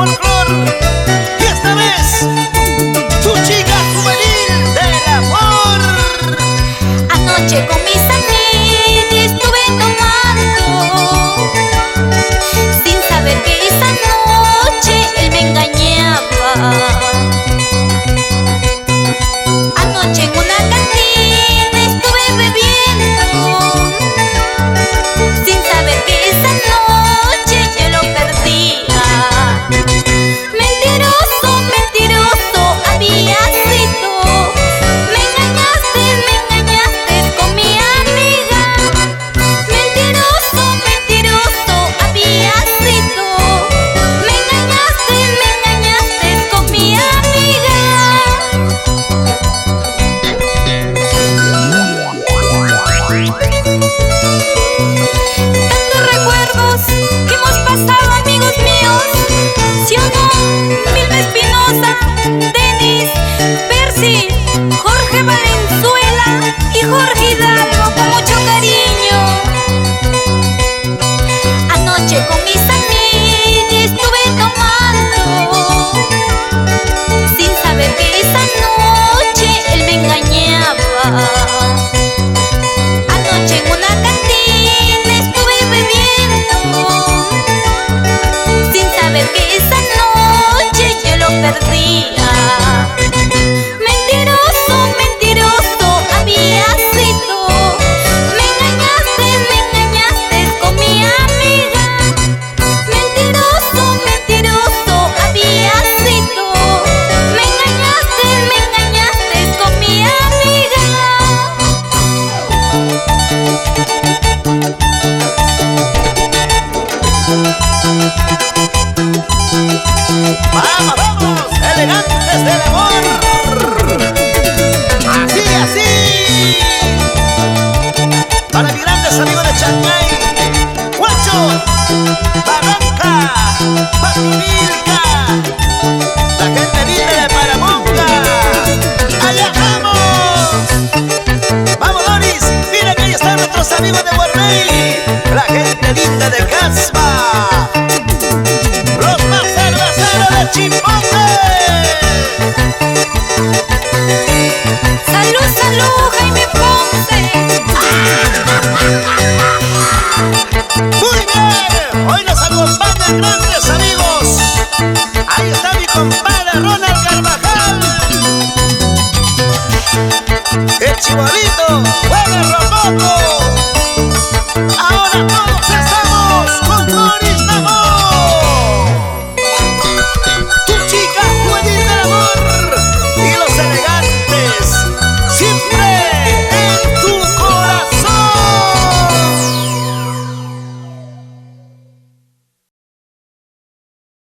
folclor. Y esta vez, tu chica juvenil del amor. Anoche con mis amigas estuve tomando, sin saber que esa noche él me engañaba. Anoche en una cantina estuve bebiendo, sin saber que esa noche yo lo perdía. Mentiroso, mentiroso, había sido. Me engañaste con mi amiga. Mentiroso, mentiroso, había sido. Me engañaste con mi amiga. Tantos recuerdos que hemos pasado, amigos míos. ¿Sí o no? Milva Espinosa, Denis, Percy, Jorge Valenzuela y Jorge Hidalgo, con mucho cariño. Anoche con mis amigas estuve tomando, sin saber que esa noche él me engañaba. Anoche en una cantina estuve bebiendo, sin saber que esa noche yo lo perdía. Mentiroso, mentiroso, había sido. Me engañaste con mi amiga. Mentiroso, mentiroso, había sido. Me engañaste con mi amiga. Vamos, vamos, elegantes del amor. Así, así. Para mis grandes amigos de Chancay, Huacho, Barranca, Pachurilca, la gente linda de Paramonga. ¡Allá vamos! ¡Vamos, Doris! Mira que ahí están nuestros amigos de Guarney, la gente linda de Caspa, los más cerveceros de Chipotle. Salud, salud, Jaime Ponce. Muy bien, hoy nos acompañan grandes amigos. Ahí está mi compadre Ronald Carvajal, el Chibolito, juega Rococo. Ahora todos estamos con Doris Namor.